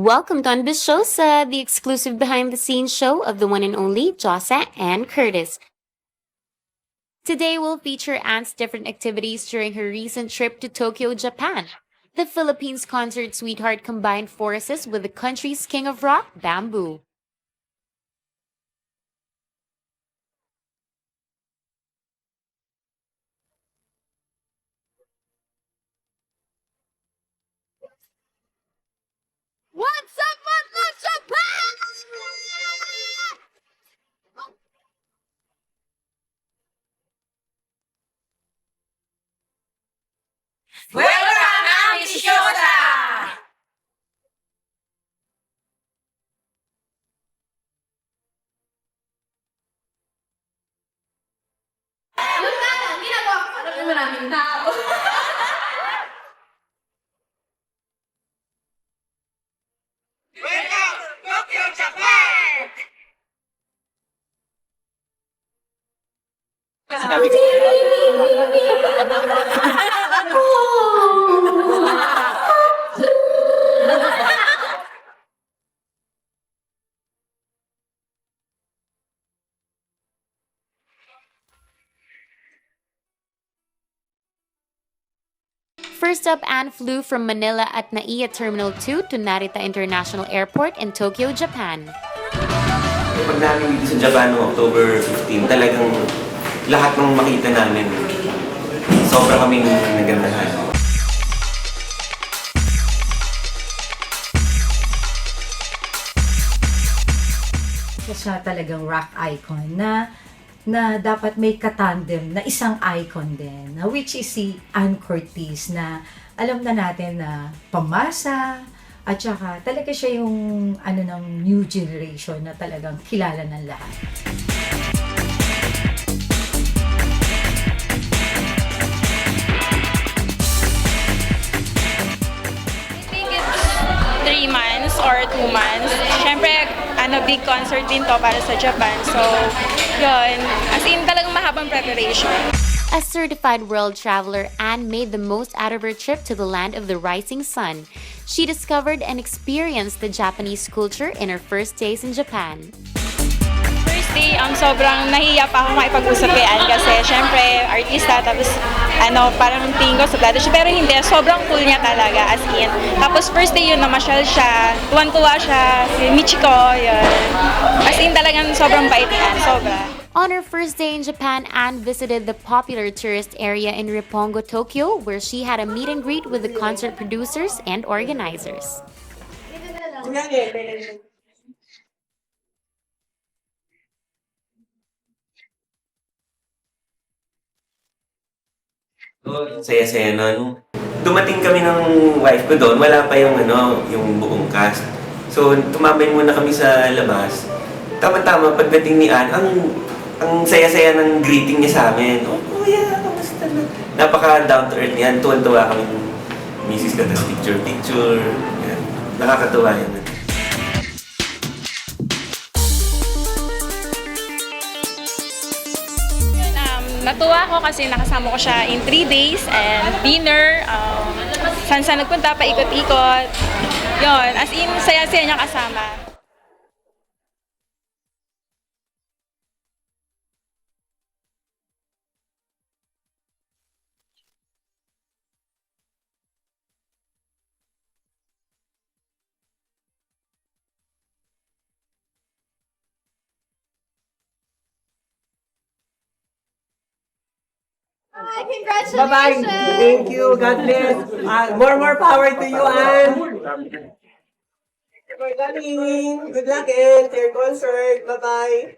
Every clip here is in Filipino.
Welcome to Ambisyosa, the exclusive behind-the-scenes show of the one and only Jossa and Curtis. Today we'll feature Anne's different activities during her recent trip to Tokyo, Japan. The Philippines concert sweetheart combined forces with the country's king of rock, Bamboo. What's up, Madla Japan? Welcome, ambisyosa! Yun nga lang, ginagawa ko. Alam naman namin tao. Welcome, Tokyo, Japan! Sinabi ko. First up, Anne flew from Manila at NAIA Terminal 2 to Narita International Airport in Tokyo, Japan. Pag namin dito sa Japan noong October 15, talagang lahat ng makita namin, sobra kaming nagandahan. Siya talagang rock icon na dapat may katandem na isang icon din, na which is si Ann Curtis, na alam na natin na pamasa at saka talaga siya yung ng new generation na talagang kilala ng lahat. I think it's 3 months or 2 months. Siyempre, big concert din to para sa Japan. So, yun. As in, talagang mahabang preparation. As certified world traveler, Anne made the most out of her trip to the land of the rising sun. She discovered and experienced the Japanese culture in her first days in Japan. First day, sobrang nahiya pa ako makipag-usap kay Anne kasi syempre, artista, tapos parang tingin ko suplado siya. Pero hindi, sobrang cool niya talaga, as in. Tapos first day yun, namasyal siya, tuwan-tuwa siya, si Michiko, yun. As in, talagang sobrang bait ni Anne, sobra. On her first day in Japan, Anne visited the popular tourist area in Roppongi, Tokyo, where she had a meet and greet with the concert producers and organizers. Saya-saya nun. Dumating kami ng wife ko doon, wala pa yung buong cast. So, tumambay muna kami sa labas. Tama-tama, pagdating ni Ann, ang saya-saya ng greeting niya sa amin. Oh, kuya, kamusta na? Napaka down to earth niyan. Tuwan-tuwa kami ng misis ko, tapos picture-picture. Yan. Nakakatuwa yan. Natuwa ako kasi nakasama ko siya in 3 days and dinner, saan nagpunta, paikot-ikot. Yun, as in, saya-saya niya kasama. Hi, congratulations! Bye-bye. Thank you. God bless. More power to you, Anne. Thank you for coming. Good luck, Anne, to your concert. Bye-bye.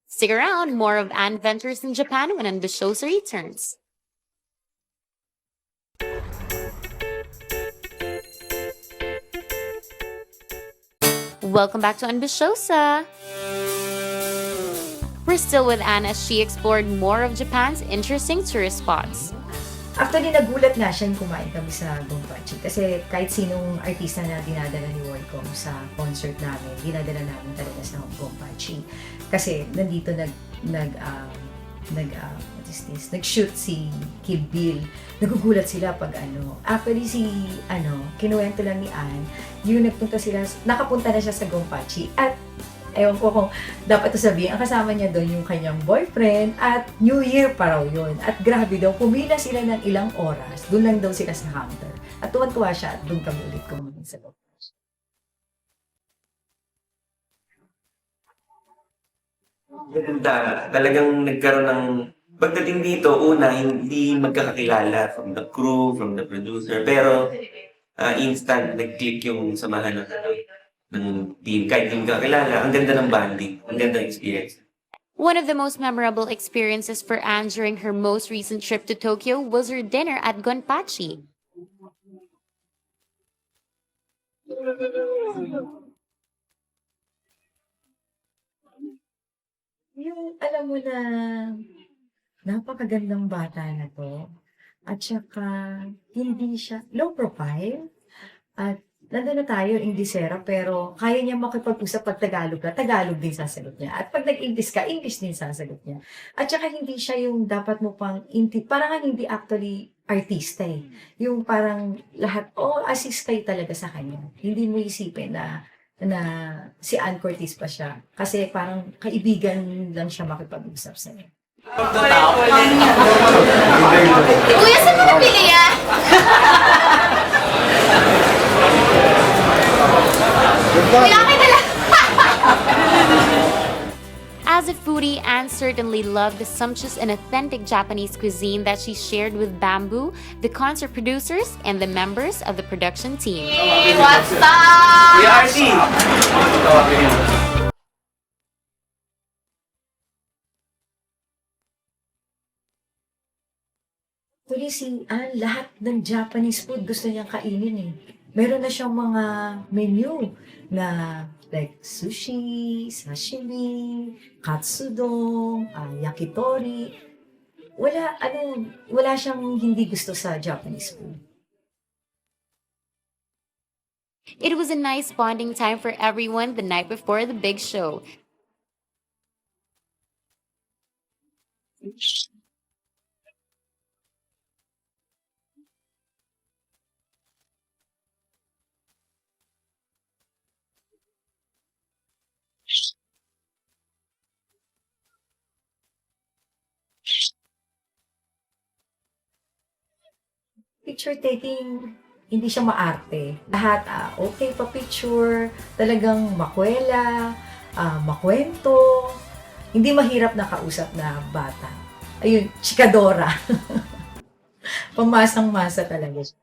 Stick around, more of Anne Ventures in Japan when Ambisyosa returns. Welcome back to Ambisyosa. We're still with Anne as she explored more of Japan's interesting tourist spots. Actually, nagulat nga siya kumain kami sa Gompachi. Kasi kahit sinong artista na dinadala ni Worldcom sa concert namin, dinadala namin talaga sa Gompachi. Kasi nandito what is this? Nag-shoot si Kill Bill. Nagugulat sila pag Actually, kinuwento lang ni Ann, yung nakapunta na siya sa Gompachi. At, ewan ko kung dapat to sabihin, ang kasama niya doon yung kanyang boyfriend at New Year pa raw yun. At grabe daw, pumila sila ng ilang oras. Doon lang daw sila sa counter. At tuwan-tuwa siya at doon kami ulit kumain sa Gompachi. Ganda. Talagang nagkaroon ng... Pagdating dito, una, hindi magkakakilala from the crew, from the producer. Pero instant, nag-click yung samahan ng team. Kahit hindi magkakilala, ang ganda ng banding. Ang ganda ng experience. One of the most memorable experiences for Anne during her most recent trip to Tokyo was her dinner at Gonpachi. Yung alam mo na napakagandang bata na 'to at saka hindi siya low profile at nandun na tayo Inglesera pero kaya niya makipag-usap 'pag Tagalog ka, Tagalog din sasagot niya at 'pag nag-English ka, English din sasagot niya. At saka hindi siya yung dapat mo pang parang hindi actually artista, eh. Yung parang lahat, asistay talaga sa kanya. Hindi mo isipin na si Ann Curtis pa siya. Kasi parang kaibigan lang siya makipag-usap sa'yo. Kuya, saan mo nabili yan? Kuya, akin na lang. As a foodie, Anne certainly loved the sumptuous and authentic Japanese cuisine that she shared with Bamboo, the concert producers, and the members of the production team. Hey, what's up? Kuya RC! Actually, si Ann, lahat ng Japanese food gusto niyang kainin eh. Meron na siyang mga menu na like sushi, sashimi, katsudon, yakitori. Wala siyang hindi gusto sa Japanese food. It was a nice bonding time for everyone the night before the big show. Picture taking, hindi siya maarte. Lahat, okay pa picture, talagang makwela, makwento, hindi mahirap na kausap na bata. Ayun, chikadora. Pamasang-masa talaga siya.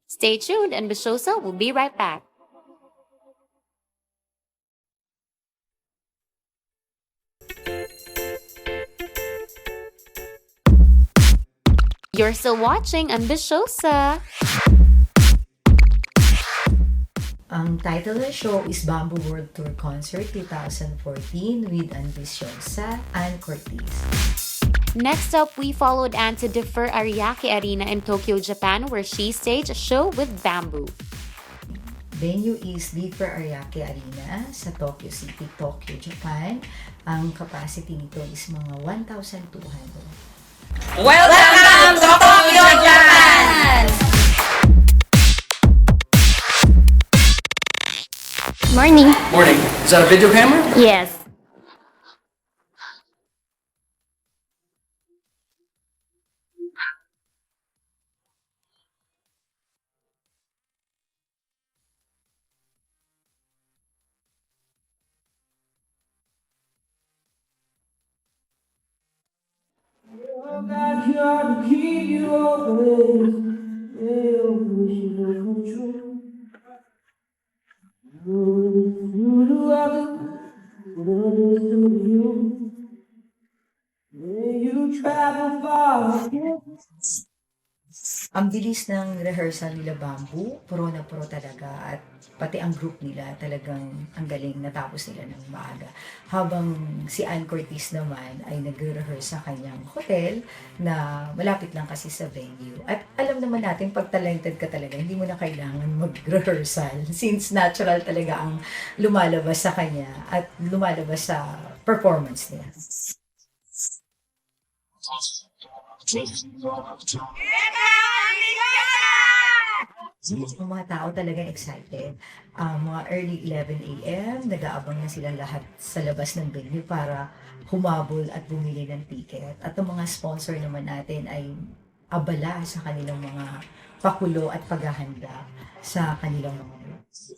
Stay tuned, and Bishosa will be right back. You're still watching Ambisyosa. Ang title ng show is Bamboo World Tour Concert 2014 with Ambisyosa Ann Curtis. Next up, we followed Anne to Defer Ariake Arena in Tokyo, Japan, where she staged a show with Bamboo. Venue is Defer Ariake Arena sa Tokyo City, Tokyo, Japan. Ang capacity nito is mga 1,200. Welcome to Tokyo, Japan! Morning. Morning. Is that a video camera? Yes. Ang bilis ng rehearsal nila Bamboo, pro na pro talaga at pati ang group nila talagang ang galing natapos nila ng maaga. Habang si Ann Curtis naman ay nagre-rehearse sa kanyang hotel na malapit lang kasi sa venue. At alam naman natin pag talented ka talaga, hindi mo na kailangan mag-rehearsal since natural talaga ang lumalabas sa kanya at lumalabas sa performance niya. Ang mga tao talagang excited. Mga early 11 a.m., nag-aabang na sila lahat sa labas ng venue para humabol at bumili ng ticket. At ang mga sponsor naman natin ay abala sa kanilang mga pakulo at paghahanda sa kanilang mga groups.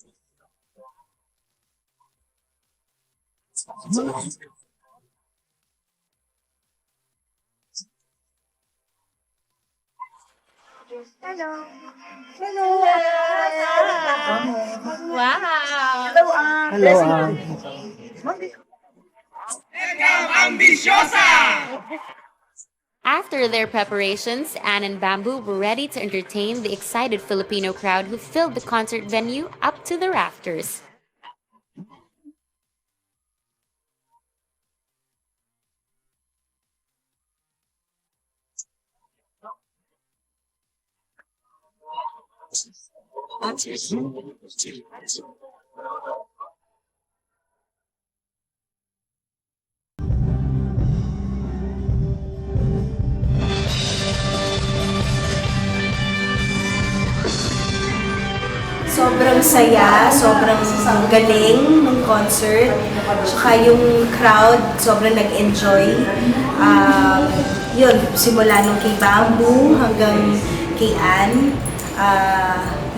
After their preparations, Anne and Bamboo were ready to entertain the excited Filipino crowd who filled the concert venue up to the rafters. Sobrang saya, sobrang galing ng concert. Tsaka yung crowd, sobrang nag-enjoy. Yun, simula nung kay Bamboo hanggang kay Ann.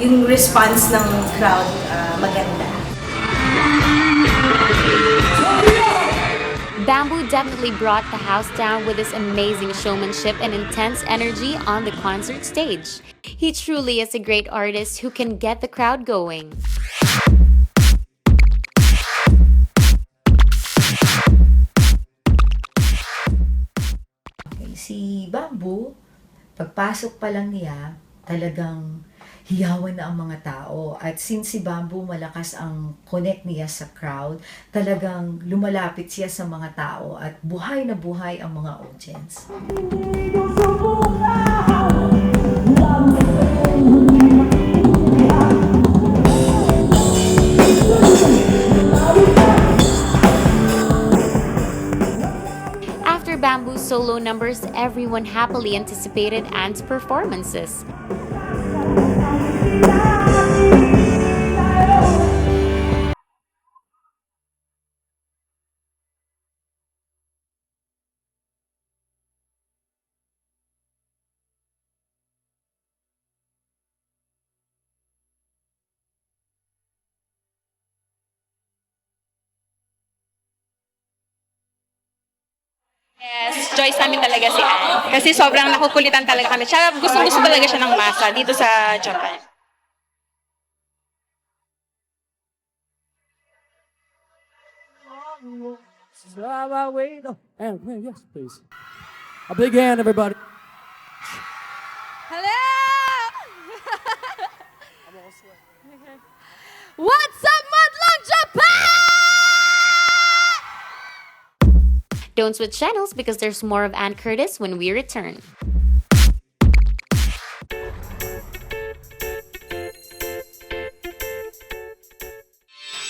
Yung response ng crowd, maganda. Bamboo definitely brought the house down with his amazing showmanship and intense energy on the concert stage. He truly is a great artist who can get the crowd going. Okay, si Bamboo, pagpasok pa lang niya, talagang hiyawan na ang mga tao. At since si Bamboo malakas ang connect niya sa crowd, talagang lumalapit siya sa mga tao at buhay na buhay ang mga audience. After Bamboo's solo numbers, everyone happily anticipated Anne's performances. Yes, choice namin talaga si Anne. Kasi sobrang nakukulitan talaga kami. Tsaka gusto talaga siya ng masa dito sa Japan. Wait. Oh, and yes, please. A big hand, everybody. Hello! What's up, Madlang Japan? Don't switch channels because there's more of Anne Curtis when we return.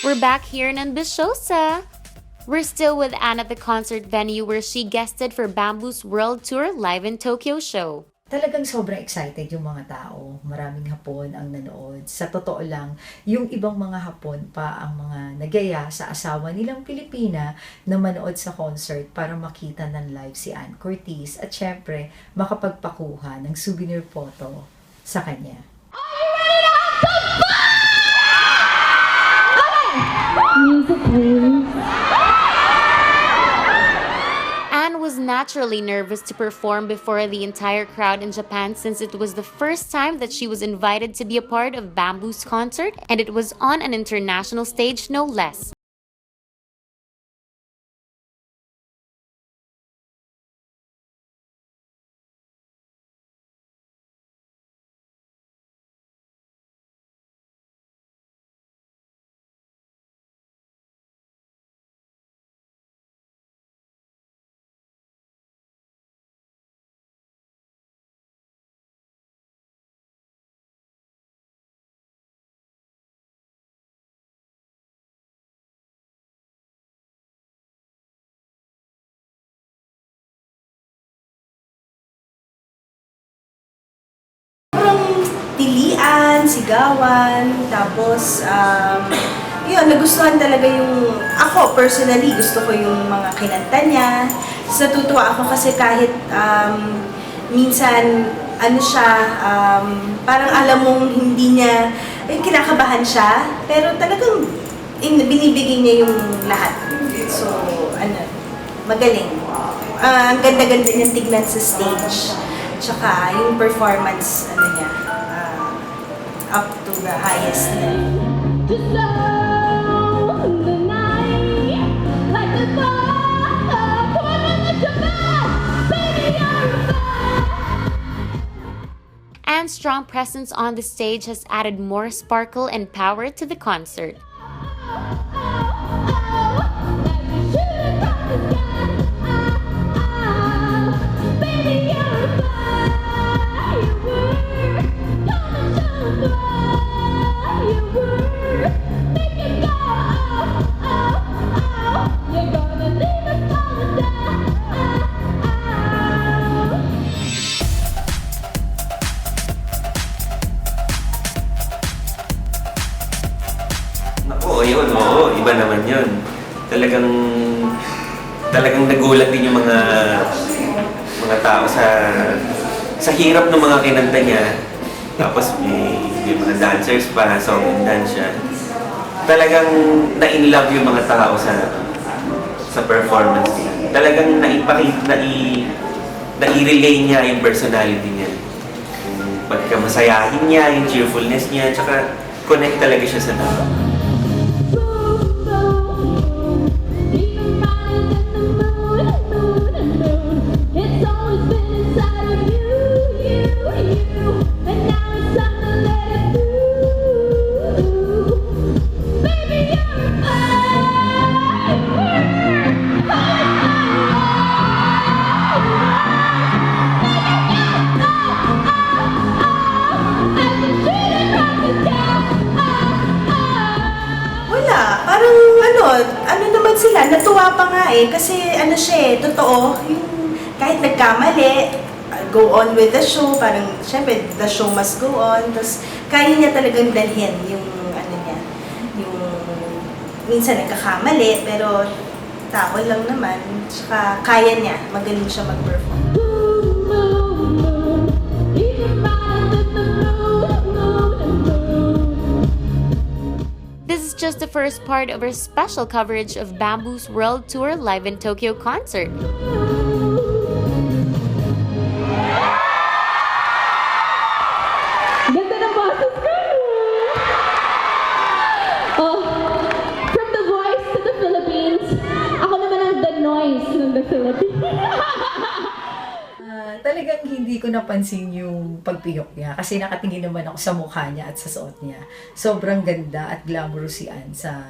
We're back here in Ambisyosa. We're still with Anne at the concert venue where she guested for Bamboo's World Tour Live in Tokyo show. Talagang sobrang excited yung mga tao. Maraming Hapon ang nanood. Sa totoo lang, yung ibang mga Hapon pa ang mga nagyaya sa asawa nilang Pilipina na manood sa concert para makita ng live si Ann Curtis at syempre makapagpakuha ng souvenir photo sa kanya. Anne was naturally nervous to perform before the entire crowd in Japan since it was the first time that she was invited to be a part of Bamboo's concert, and it was on an international stage no less. sigawan, tapos yun, nagustuhan talaga yung, ako personally, gusto ko yung mga kinanta niya. So, natutuwa ako kasi kahit minsan, ano siya, parang alam mong hindi niya, kinakabahan siya, pero talagang binibigay niya yung lahat. So, magaling. Ang ganda-ganda niya tignan sa stage. Tsaka yung performance, niya, up to the highest level. Anne's strong presence on the stage has added more sparkle and power to the concert. Oo, iba naman yun. Talagang nagulat din yung mga tao sa hirap ng mga kinanta niya. Tapos may mga dancers pa, song and dance siya. Talagang na-in-love yung mga tao sa performance niya. Talagang nai-relay niya yung personality niya. Yung pagkamasayahin niya, yung cheerfulness niya, tsaka connect talaga siya sa tao. Ano naman sila, natuwa pa nga kasi siya totoo, yung kahit nagkamali, go on with the show, parang syempre the show must go on, tapos kaya niya talagang dalhin yung niya, yung minsan nagkakamali, pero tao lang naman, tsaka kaya niya, magaling siya mag-perform. This is just the first part of our special coverage of Bamboo's World Tour Live in Tokyo concert. Ganda ng boses ko! Oh, from The Voice to the Philippines, ako naman ang The Noise ng The Philippines. Talagang hindi ko napansin yung pagpiyok niya kasi nakatingin naman ako sa mukha niya at sa suot niya. Sobrang ganda at glamorous si Anne sa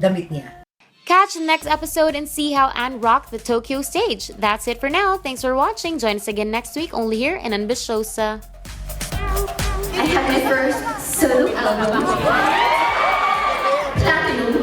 damit niya. Catch the next episode and see how Anne rocked the Tokyo stage. That's it for now. Thanks for watching. Join us again next week only here in Ambisyosa. I have my first solo album. Platinum.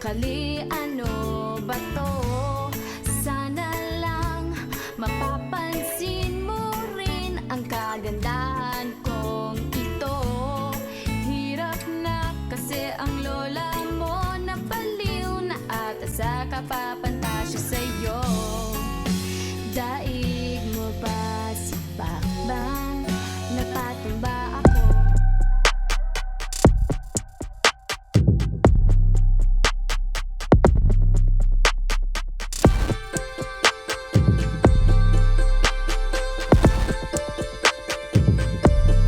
Kali ano ba to? Sana lang mapapansin mo rin ang kagandahan kong ito. Hirap na kasi ang lola mo napaliw na ata sa mapapansin